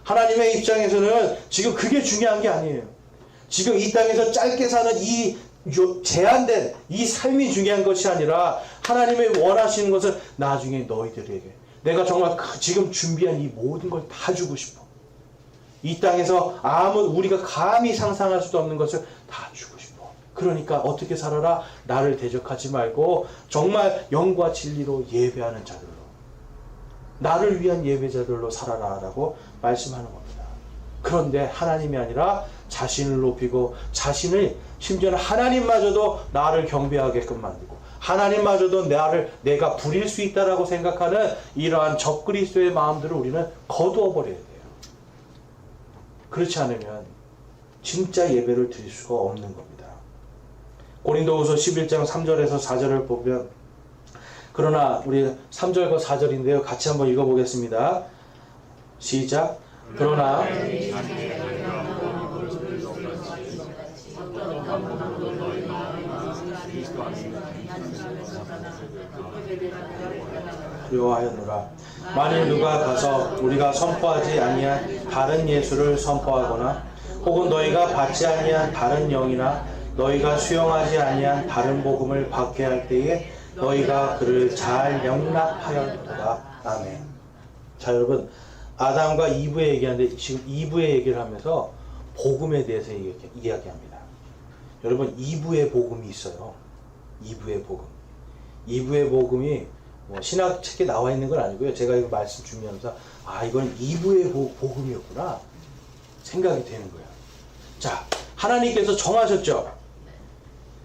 하나님의 입장에서는 지금 그게 중요한 게 아니에요. 지금 이 땅에서 짧게 사는 이 제한된 이 삶이 중요한 것이 아니라 하나님의 원하시는 것은 나중에 너희들에게 내가 정말 지금 준비한 이 모든 걸 다 주고 싶어. 이 땅에서 우리가 감히 상상할 수도 없는 것을 다 주고 싶어. 그러니까 어떻게 살아라? 나를 대적하지 말고 정말 영과 진리로 예배하는 자들로, 나를 위한 예배자들로 살아라 라고 말씀하는 겁니다. 그런데 하나님이 아니라 자신을 높이고 자신을 심지어는 하나님마저도 나를 경배하게끔 만들고 하나님마저도 내가 부릴 수 있다라고 생각하는 이러한 적그리스도의 마음들을 우리는 거두어 버려야 돼요. 그렇지 않으면 진짜 예배를 드릴 수가 없는 겁니다. 고린도후서 11장 3절에서 4절을 보면 그러나 우리 3절과 4절인데요. 같이 한번 읽어보겠습니다. 시작. 그러나 두려워하였노라. 만일 누가 가서 우리가 선포하지 아니한 다른 예수를 선포하거나 혹은 너희가 받지 아니한 다른 영이나 너희가 수용하지 아니한 다른 복음을 받게 할 때에 너희가 그를 잘 용납하였도다. 아멘. 자, 여러분 아담과 이브의 얘기하는데 지금 이브의 얘기를 하면서 복음에 대해서 이야기합니다. 여러분 이브의 복음이 있어요. 이브의 복음. 이브의 복음이 뭐 신학책에 나와 있는 건 아니고요. 제가 이거 말씀 준비하면서 이건 이브의 복음이었구나 생각이 되는 거예요. 자, 하나님께서 정하셨죠.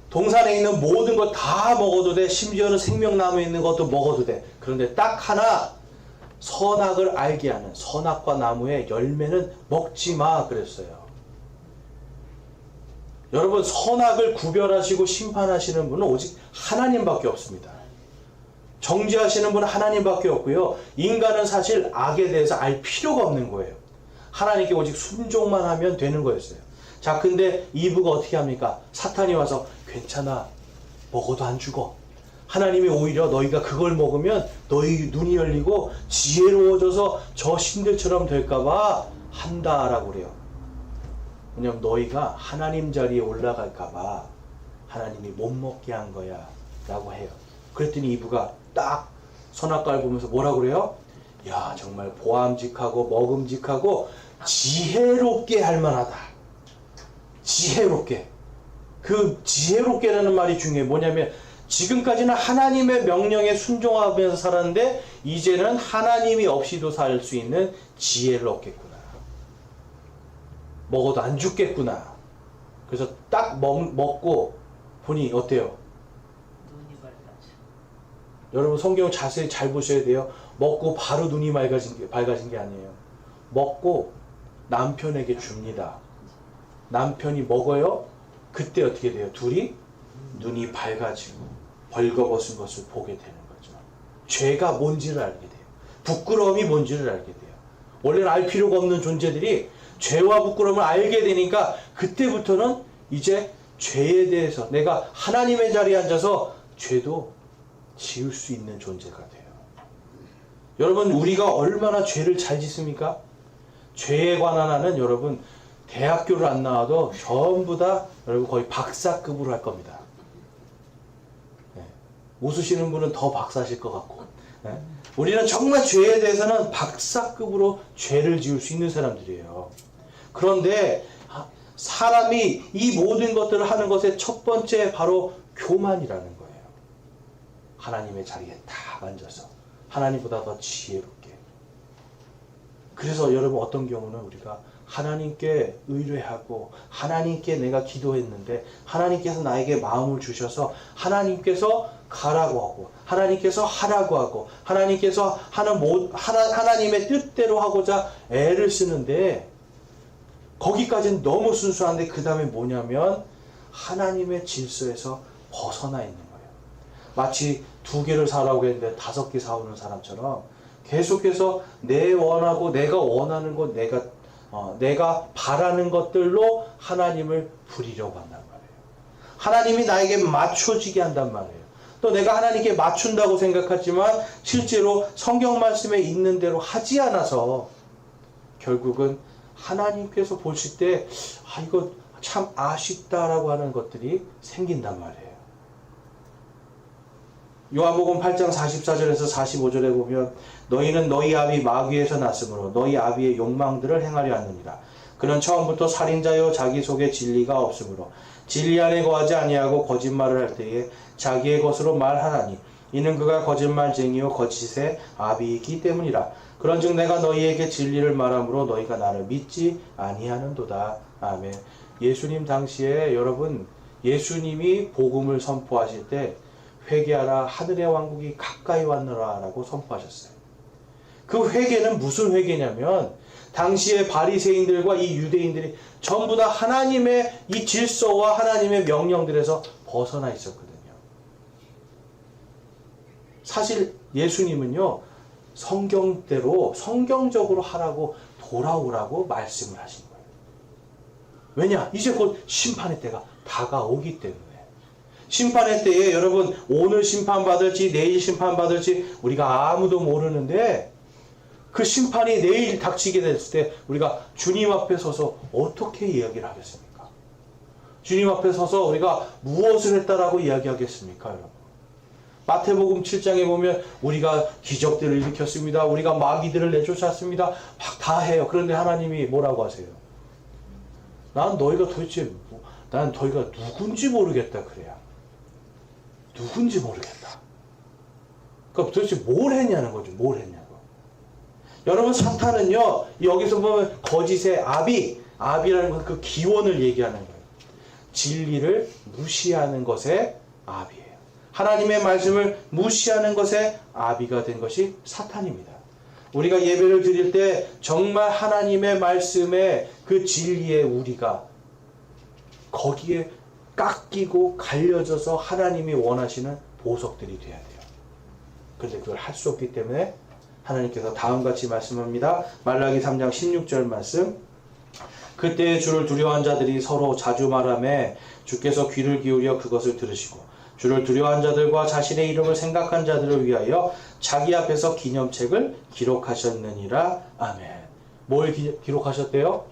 동산에 있는 모든 것 다 먹어도 돼. 심지어는 생명나무에 있는 것도 먹어도 돼. 그런데 딱 하나 선악을 알게 하는 선악과 나무의 열매는 먹지 마 그랬어요. 여러분 선악을 구별하시고 심판하시는 분은 오직 하나님밖에 없습니다. 정죄하시는 분은 하나님밖에 없고요. 인간은 사실 악에 대해서 알 필요가 없는 거예요. 하나님께 오직 순종만 하면 되는 거였어요. 자, 근데 이브가 어떻게 합니까? 사탄이 와서 괜찮아, 먹어도 안 죽어. 하나님이 오히려 너희가 그걸 먹으면 너희 눈이 열리고 지혜로워져서 저 신들처럼 될까봐 한다라고 그래요. 왜냐면 너희가 하나님 자리에 올라갈까봐 하나님이 못 먹게 한 거야 라고 해요. 그랬더니 이브가 딱 선악과를 보면서 뭐라고 그래요? 야, 정말 보암직하고 먹음직하고 지혜롭게 할 만하다. 지혜롭게. 그 지혜롭게라는 말이 중요해요. 뭐냐면 지금까지는 하나님의 명령에 순종하면서 살았는데 이제는 하나님이 없이도 살 수 있는 지혜를 얻겠구나. 먹어도 안 죽겠구나. 그래서 딱 먹고 보니 어때요? 눈이 밝아져. 여러분 성경 자세히 잘 보셔야 돼요. 먹고 바로 눈이 밝아진 게 아니에요. 먹고 남편에게 줍니다. 남편이 먹어요. 그때 어떻게 돼요? 둘이 눈이 밝아지고 벌거벗은 것을 보게 되는 거죠. 죄가 뭔지를 알게 돼요. 부끄러움이 뭔지를 알게 돼요. 원래는 알 필요가 없는 존재들이 죄와 부끄러움을 알게 되니까 그때부터는 이제 죄에 대해서 내가 하나님의 자리에 앉아서 죄도 지을 수 있는 존재가 돼요. 여러분, 우리가 얼마나 죄를 잘 짓습니까? 죄에 관한 한은 여러분 대학교를 안 나와도 전부 다 여러분 거의 박사급으로 할 겁니다. 네. 웃으시는 분은 더 박사실 것 같고, 네. 우리는 정말 죄에 대해서는 박사급으로 죄를 지을 수 있는 사람들이에요. 그런데 사람이 이 모든 것들을 하는 것의 첫 번째 바로 교만이라는 거예요. 하나님의 자리에 딱 앉아서 하나님보다 더 지혜롭게. 그래서 여러분 어떤 경우는 우리가 하나님께 의뢰하고 하나님께 내가 기도했는데 하나님께서 나에게 마음을 주셔서 하나님께서 가라고 하고 하나님께서 하라고 하고 하나님께서 하나님의 뜻대로 하고자 애를 쓰는데 거기까지는 너무 순수한데 그 다음에 뭐냐면 하나님의 질서에서 벗어나 있는 거예요. 마치 2개를 사라고 했는데 5개 사오는 사람처럼 계속해서 내 원하고 내가 원하는 것, 내가 바라는 것들로 하나님을 부리려고 한단 말이에요. 하나님이 나에게 맞춰지게 한단 말이에요. 또 내가 하나님께 맞춘다고 생각하지만 실제로 성경 말씀에 있는 대로 하지 않아서 결국은 하나님께서 보실 때 이거 참 아쉽다라고 하는 것들이 생긴단 말이에요. 요한복음 8장 44절에서 45절에 보면 너희는 너희 아비 마귀에서 났으므로 너희 아비의 욕망들을 행하려 하느니라. 그는 처음부터 살인자요 자기 속에 진리가 없으므로 진리 안에 거하지 아니하고 거짓말을 할 때에 자기의 것으로 말하나니 이는 그가 거짓말쟁이요 거짓의 아비이기 때문이라. 그런즉 내가 너희에게 진리를 말하므로 너희가 나를 믿지 아니하는도다. 아멘. 예수님 당시에 여러분 예수님이 복음을 선포하실 때 회개하라 하늘의 왕국이 가까이 왔노라 라고 선포하셨어요. 그 회개는 무슨 회개냐면 당시의 바리새인들과 이 유대인들이 전부 다 하나님의 이 질서와 하나님의 명령들에서 벗어나 있었거든요. 사실 예수님은요 성경대로 성경적으로 하라고 돌아오라고 말씀을 하신 거예요. 왜냐? 이제 곧 심판의 때가 다가오기 때문에. 심판의 때에 여러분 오늘 심판받을지 내일 심판받을지 우리가 아무도 모르는데 그 심판이 내일 닥치게 됐을 때 우리가 주님 앞에 서서 어떻게 이야기를 하겠습니까? 주님 앞에 서서 우리가 무엇을 했다라고 이야기하겠습니까? 여러분? 마태복음 7장에 보면 우리가 기적들을 일으켰습니다. 우리가 마귀들을 내쫓았습니다. 막 다 해요. 그런데 하나님이 뭐라고 하세요? 난 너희가 도대체 난 너희가 누군지 모르겠다 그래야. 누군지 모르겠다. 그럼 도대체 뭘 했냐는 거죠. 뭘 했냐고. 여러분 사탄은요. 여기서 보면 거짓의 아비라는 건 그 기원을 얘기하는 거예요. 진리를 무시하는 것의 아비예요. 하나님의 말씀을 무시하는 것의 아비가 된 것이 사탄입니다. 우리가 예배를 드릴 때 정말 하나님의 말씀에 그 진리에 우리가 거기에 깎이고 갈려져서 하나님이 원하시는 보석들이 돼야 돼요. 그런데 그걸 할 수 없기 때문에 하나님께서 다음같이 말씀합니다. 말라기 3장 16절 말씀. 그때 주를 두려워한 자들이 서로 자주 말하매 주께서 귀를 기울여 그것을 들으시고 주를 두려워한 자들과 자신의 이름을 생각한 자들을 위하여 자기 앞에서 기념책을 기록하셨느니라. 아멘. 뭘 기록하셨대요?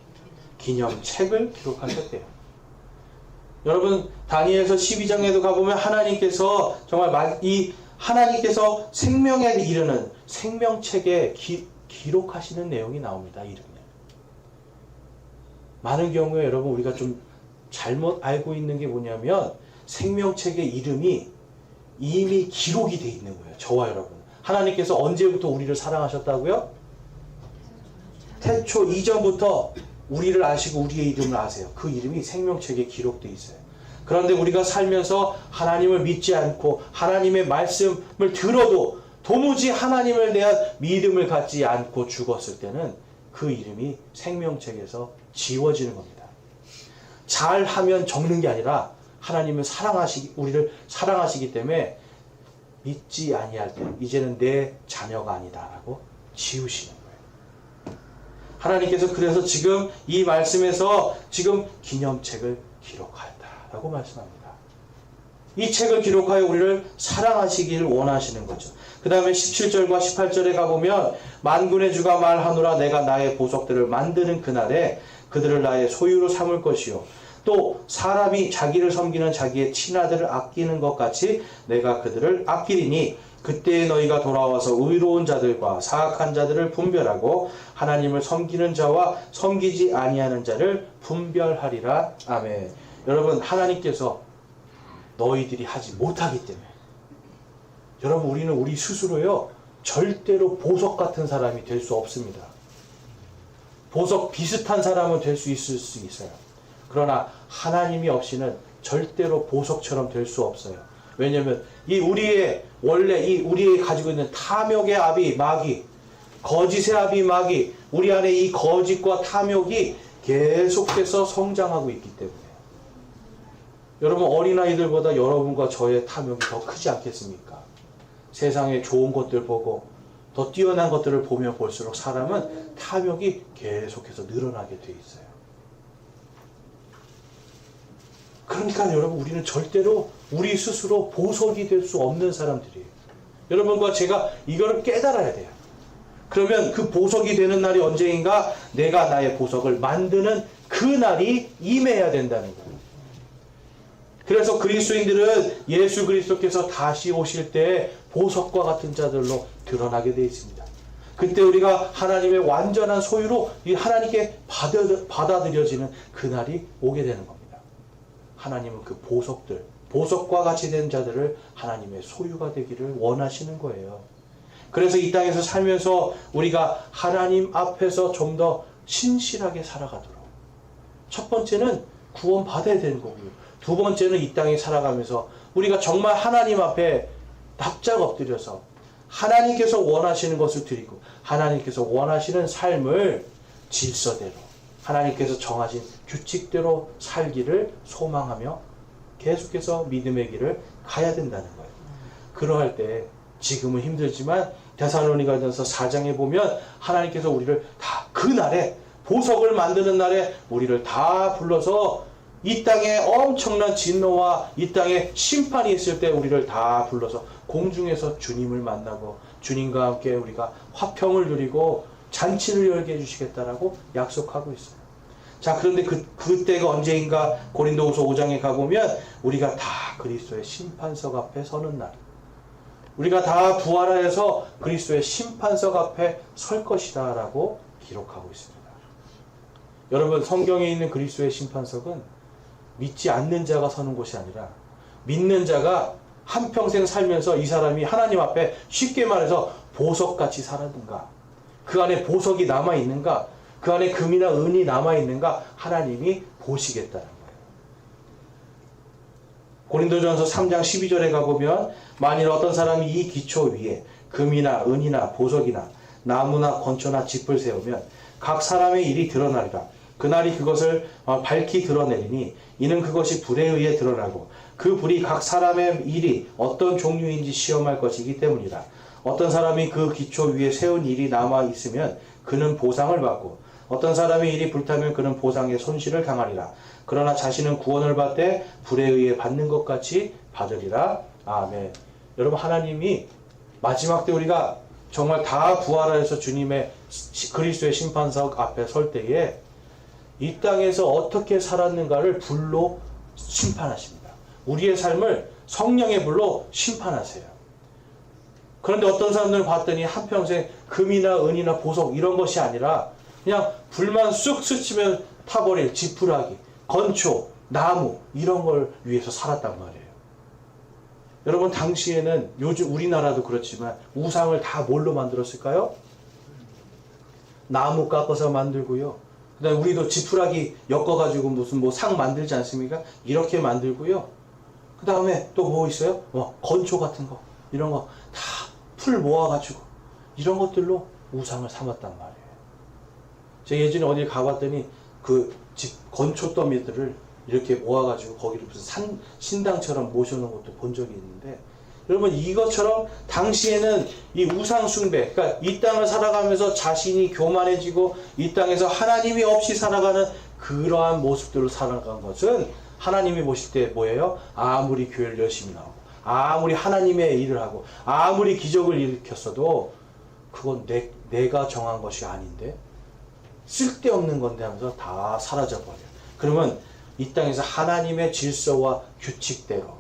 기념책을 기록하셨대요. 여러분 다니엘서 12장에도 가보면 하나님께서 정말 하나님께서 생명에 이르는 생명책에 기록하시는 내용이 나옵니다. 이름을. 많은 경우에 여러분 우리가 좀 잘못 알고 있는 게 뭐냐면 생명책의 이름이 이미 기록이 돼 있는 거예요. 저와 여러분. 하나님께서 언제부터 우리를 사랑하셨다고요? 태초 이전부터 우리를 아시고 우리의 이름을 아세요. 그 이름이 생명책에 기록되어 있어요. 그런데 우리가 살면서 하나님을 믿지 않고 하나님의 말씀을 들어도 도무지 하나님을 대한 믿음을 갖지 않고 죽었을 때는 그 이름이 생명책에서 지워지는 겁니다. 잘하면 적는 게 아니라 하나님은 우리를 사랑하시기 때문에 믿지 아니할 때 이제는 내 자녀가 아니다라고 지우시는 거예요. 하나님께서 그래서 지금 이 말씀에서 지금 기념책을 기록하였다라고 말씀합니다. 이 책을 기록하여 우리를 사랑하시길 원하시는 거죠. 그 다음에 17절과 18절에 가보면 만군의 주가 말하노라 내가 나의 보석들을 만드는 그날에 그들을 나의 소유로 삼을 것이요 또 사람이 자기를 섬기는 자기의 친아들을 아끼는 것 같이 내가 그들을 아끼리니 그때에 너희가 돌아와서 의로운 자들과 사악한 자들을 분별하고 하나님을 섬기는 자와 섬기지 아니하는 자를 분별하리라. 아멘. 여러분, 하나님께서 너희들이 하지 못하기 때문에 여러분, 우리는 우리 스스로요 절대로 보석 같은 사람이 될 수 없습니다. 보석 비슷한 사람은 될 수 있을 수 있어요. 그러나 하나님이 없이는 절대로 보석처럼 될 수 없어요. 왜냐하면 우리의 가지고 있는 탐욕의 아비 마귀, 거짓의 아비 마귀, 우리 안에 이 거짓과 탐욕이 계속해서 성장하고 있기 때문에 여러분, 어린아이들보다 여러분과 저의 탐욕이 더 크지 않겠습니까? 세상에 좋은 것들 보고 더 뛰어난 것들을 보면 볼수록 사람은 탐욕이 계속해서 늘어나게 돼 있어요. 그러니까 여러분, 우리는 절대로 우리 스스로 보석이 될 수 없는 사람들이에요. 여러분과 제가 이거를 깨달아야 돼요. 그러면 그 보석이 되는 날이 언제인가? 내가 나의 보석을 만드는 그 날이 임해야 된다는 거예요. 그래서 그리스도인들은 예수 그리스도께서 다시 오실 때 보석과 같은 자들로 드러나게 되어 있습니다. 그때 우리가 하나님의 완전한 소유로 하나님께 받아들여지는 그날이 오게 되는 겁니다. 하나님은 그 보석과 같이 된 자들을 하나님의 소유가 되기를 원하시는 거예요. 그래서 이 땅에서 살면서 우리가 하나님 앞에서 좀 더 신실하게 살아가도록, 첫 번째는 구원 받아야 되는 거고요. 두 번째는 이 땅에 살아가면서 우리가 정말 하나님 앞에 납작 엎드려서 하나님께서 원하시는 것을 드리고 하나님께서 원하시는 삶을 질서대로 하나님께서 정하신 규칙대로 살기를 소망하며 계속해서 믿음의 길을 가야 된다는 거예요. 그러할 때 지금은 힘들지만 데살로니가전서 4장에 보면 하나님께서 우리를 다 그날에 보석을 만드는 날에 우리를 다 불러서 이 땅에 엄청난 진노와 이 땅에 심판이 있을 때 우리를 다 불러서 공중에서 주님을 만나고 주님과 함께 우리가 화평을 누리고 잔치를 열게 해주시겠다라고 약속하고 있어요. 자, 그런데 그때가 언제인가? 고린도후서 5장에 가보면 우리가 다 그리스도의 심판석 앞에 서는 날, 우리가 다 부활하여서 그리스도의 심판석 앞에 설 것이다 라고 기록하고 있습니다. 여러분, 성경에 있는 그리스도의 심판석은 믿지 않는 자가 서는 곳이 아니라 믿는 자가 한평생 살면서 이 사람이 하나님 앞에 쉽게 말해서 보석같이 살았는가, 그 안에 보석이 남아있는가, 그 안에 금이나 은이 남아있는가 하나님이 보시겠다는 거예요. 고린도전서 3장 12절에 가보면 만일 어떤 사람이 이 기초 위에 금이나 은이나 보석이나 나무나 건초나 짚을 세우면 각 사람의 일이 드러나리라. 그날이 그것을 밝히 드러내리니 이는 그것이 불에 의해 드러나고 그 불이 각 사람의 일이 어떤 종류인지 시험할 것이기 때문이라. 어떤 사람이 그 기초 위에 세운 일이 남아 있으면 그는 보상을 받고 어떤 사람의 일이 불타면 그는 보상의 손실을 당하리라. 그러나 자신은 구원을 받되 불에 의해 받는 것 같이 받으리라. 아멘. 여러분, 하나님이 마지막 때 우리가 정말 다 부활하여서 주님의 그리스도의 심판석 앞에 설 때에 이 땅에서 어떻게 살았는가를 불로 심판하십니다. 우리의 삶을 성령의 불로 심판하세요. 그런데 어떤 사람들을 봤더니 한평생 금이나 은이나 보석 이런 것이 아니라 그냥 불만 쑥 스치면 타버릴 지푸라기, 건초, 나무 이런 걸 위해서 살았단 말이에요. 여러분, 당시에는 요즘 우리나라도 그렇지만 우상을 다 뭘로 만들었을까요? 나무 깎아서 만들고요. 그 다음에 우리도 지푸라기 엮어가지고 무슨 상 만들지 않습니까? 이렇게 만들고요. 그 다음에 또 뭐 있어요? 건초 같은 거, 이런 거 다 풀 모아가지고 이런 것들로 우상을 삼았단 말이에요. 제가 예전에 어딜 가봤더니 그 집 건초 더미들을 이렇게 모아가지고 거기를 무슨 신당처럼 모셔놓은 것도 본 적이 있는데, 여러분 이것처럼 당시에는 이 우상 숭배, 그러니까 이 땅을 살아가면서 자신이 교만해지고 이 땅에서 하나님이 없이 살아가는 그러한 모습들로 살아간 것은 하나님이 보실 때 뭐예요? 아무리 교회를 열심히 나오고 아무리 하나님의 일을 하고 아무리 기적을 일으켰어도 그건 내가 정한 것이 아닌데 쓸데없는 건데 하면서 다 사라져버려요. 그러면 이 땅에서 하나님의 질서와 규칙대로,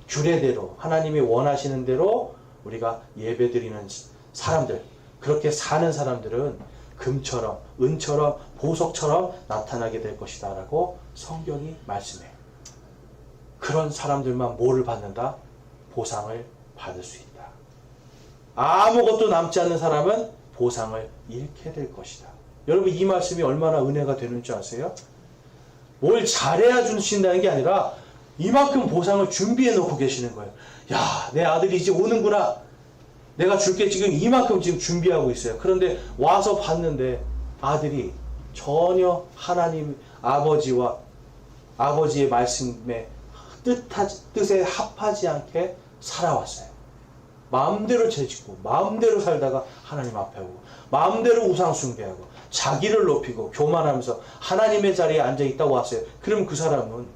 규례대로, 하나님이 원하시는 대로 우리가 예배드리는 사람들, 그렇게 사는 사람들은 금처럼, 은처럼, 보석처럼 나타나게 될 것이다 라고 성경이 말씀해요. 그런 사람들만 뭐를 받는다? 보상을 받을 수 있다. 아무것도 남지 않는 사람은 보상을 잃게 될 것이다. 여러분 이 말씀이 얼마나 은혜가 되는 줄 아세요? 뭘 잘해야 주신다는 게 아니라 이만큼 보상을 준비해 놓고 계시는 거예요. 야, 내 아들이 이제 오는구나. 내가 줄게 지금 이만큼 지금 준비하고 있어요. 그런데 와서 봤는데 아들이 전혀 하나님 아버지와 아버지의 말씀에 뜻에 합하지 않게 살아왔어요. 마음대로 죄짓고 마음대로 살다가 하나님 앞에 오고 마음대로 우상 숭배하고 자기를 높이고 교만하면서 하나님의 자리에 앉아있다고 왔어요. 그럼 그 사람은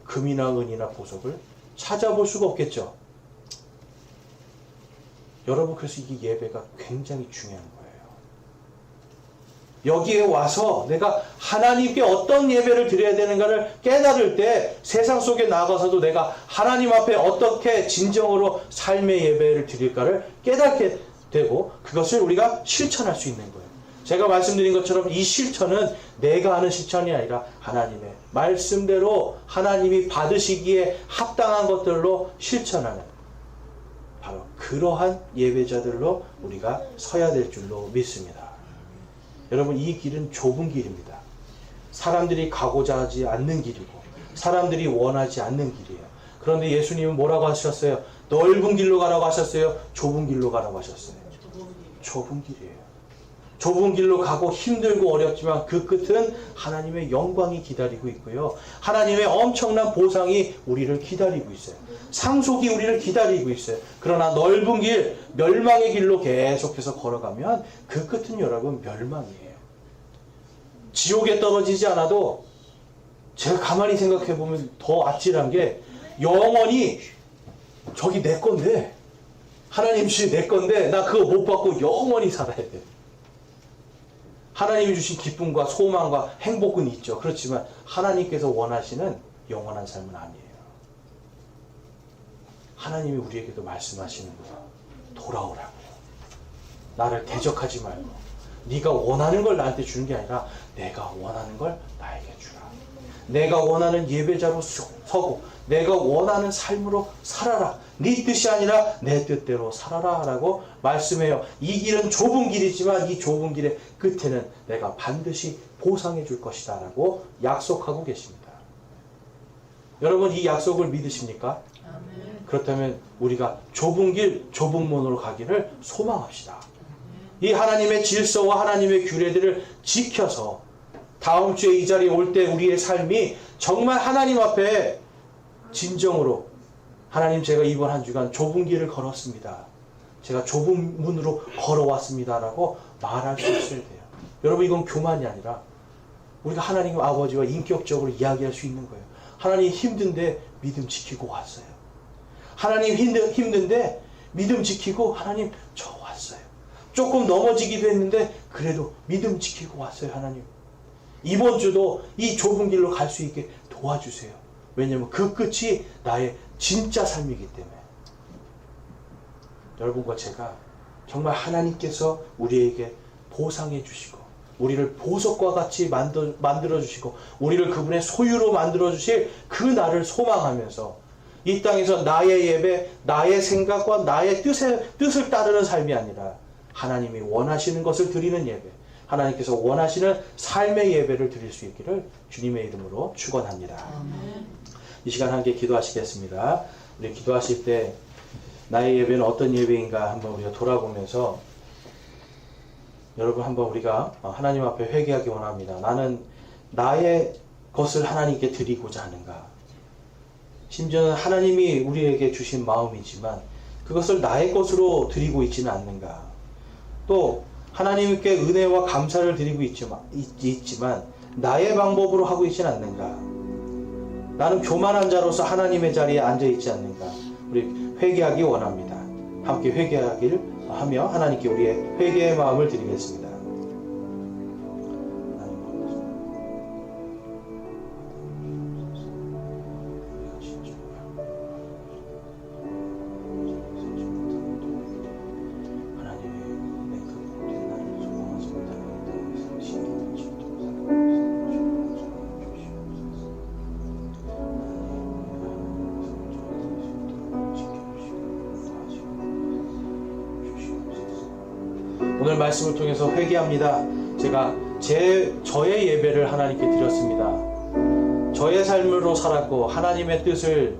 금이나 은이나 보석을 찾아볼 수가 없겠죠. 여러분 그래서 이게 예배가 굉장히 중요한 거예요. 여기에 와서 내가 하나님께 어떤 예배를 드려야 되는가를 깨달을 때 세상 속에 나가서도 내가 하나님 앞에 어떻게 진정으로 삶의 예배를 드릴까를 깨닫게 되고 그것을 우리가 실천할 수 있는 거예요. 제가 말씀드린 것처럼 이 실천은 내가 하는 실천이 아니라 하나님의 말씀대로 하나님이 받으시기에 합당한 것들로 실천하는 바로 그러한 예배자들로 우리가 서야 될 줄로 믿습니다. 여러분 이 길은 좁은 길입니다. 사람들이 가고자 하지 않는 길이고 사람들이 원하지 않는 길이에요. 그런데 예수님은 뭐라고 하셨어요? 넓은 길로 가라고 하셨어요? 좁은 길로 가라고 하셨어요? 좁은 길이에요. 좁은 길로 가고 힘들고 어렵지만 그 끝은 하나님의 영광이 기다리고 있고요. 하나님의 엄청난 보상이 우리를 기다리고 있어요. 상속이 우리를 기다리고 있어요. 그러나 넓은 길, 멸망의 길로 계속해서 걸어가면 그 끝은 여러분 멸망이에요. 지옥에 떨어지지 않아도 제가 가만히 생각해 보면 더 아찔한 게 영원히 저기 내 건데 하나님 주신 내 건데 나 그거 못 받고 영원히 살아야 돼. 하나님이 주신 기쁨과 소망과 행복은 있죠. 그렇지만 하나님께서 원하시는 영원한 삶은 아니에요. 하나님이 우리에게도 말씀하시는 거예요. 돌아오라고. 나를 대적하지 말고 네가 원하는 걸 나한테 주는 게 아니라 내가 원하는 걸 나에게 주라. 내가 원하는 예배자로 서고 내가 원하는 삶으로 살아라. 네 뜻이 아니라 내 뜻대로 살아라 라고 말씀해요. 이 길은 좁은 길이지만 이 좁은 길의 끝에는 내가 반드시 보상해 줄 것이다 라고 약속하고 계십니다. 여러분 이 약속을 믿으십니까? 아멘. 그렇다면 우리가 좁은 길, 좁은 문으로 가기를 소망합시다. 이 하나님의 질서와 하나님의 규례들을 지켜서 다음 주에 이 자리에 올 때 우리의 삶이 정말 하나님 앞에 진정으로 하나님 제가 이번 한 주간 좁은 길을 걸었습니다. 제가 좁은 문으로 걸어왔습니다. 라고 말할 수 있어야 돼요. 여러분 이건 교만이 아니라 우리가 하나님 아버지와 인격적으로 이야기할 수 있는 거예요. 하나님 힘든데 믿음 지키고 왔어요. 하나님 힘든데 믿음 지키고 하나님 저 왔어요. 조금 넘어지기도 했는데 그래도 믿음 지키고 왔어요. 하나님 이번 주도 이 좁은 길로 갈 수 있게 도와주세요. 왜냐하면 그 끝이 나의 진짜 삶이기 때문에. 여러분과 제가 정말 하나님께서 우리에게 보상해 주시고 우리를 보석과 같이 만들어 주시고 우리를 그분의 소유로 만들어 주실 그 날을 소망하면서 이 땅에서 나의 예배, 나의 생각과 나의 뜻을 따르는 삶이 아니라 하나님이 원하시는 것을 드리는 예배, 하나님께서 원하시는 삶의 예배를 드릴 수 있기를 주님의 이름으로 축원합니다. 이 시간 함께 기도하시겠습니다. 우리 기도하실 때 나의 예배는 어떤 예배인가 한번 우리가 돌아보면서 여러분 한번 우리가 하나님 앞에 회개하기 원합니다. 나는 나의 것을 하나님께 드리고자 하는가? 심지어는 하나님이 우리에게 주신 마음이지만 그것을 나의 것으로 드리고 있지는 않는가? 또 하나님께 은혜와 감사를 드리고 있지만 나의 방법으로 하고 있지는 않는가? 나는 교만한 자로서 하나님의 자리에 앉아 있지 않는가? 우리 회개하기 원합니다. 함께 회개하길 하며 하나님께 우리의 회개의 마음을 드리겠습니다. 오늘 말씀을 통해서 회개합니다. 제가 저의 예배를 하나님께 드렸습니다. 저의 삶으로 살았고 하나님의 뜻을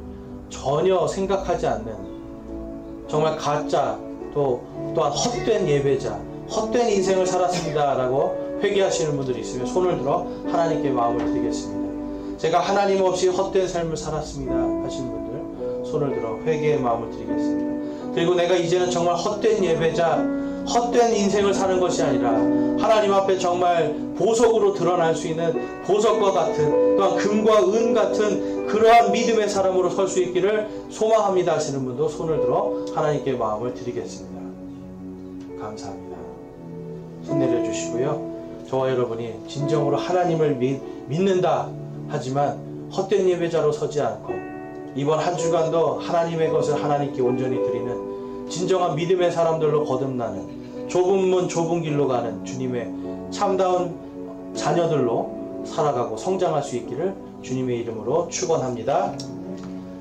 전혀 생각하지 않는 정말 가짜 또한 헛된 예배자, 헛된 인생을 살았습니다 라고 회개하시는 분들이 있으면 손을 들어 하나님께 마음을 드리겠습니다. 제가 하나님 없이 헛된 삶을 살았습니다 하시는 분들 손을 들어 회개의 마음을 드리겠습니다. 그리고 내가 이제는 정말 헛된 예배자, 헛된 인생을 사는 것이 아니라 하나님 앞에 정말 보석으로 드러날 수 있는 보석과 같은 또한 금과 은 같은 그러한 믿음의 사람으로 설 수 있기를 소망합니다 하시는 분도 손을 들어 하나님께 마음을 드리겠습니다. 감사합니다. 손 내려주시고요. 저와 여러분이 진정으로 하나님을 믿는다 하지만 헛된 예배자로 서지 않고 이번 한 주간도 하나님의 것을 하나님께 온전히 드리는 진정한 믿음의 사람들로 거듭나는 좁은 문 좁은 길로 가는 주님의 참다운 자녀들로 살아가고 성장할 수 있기를 주님의 이름으로 축원합니다.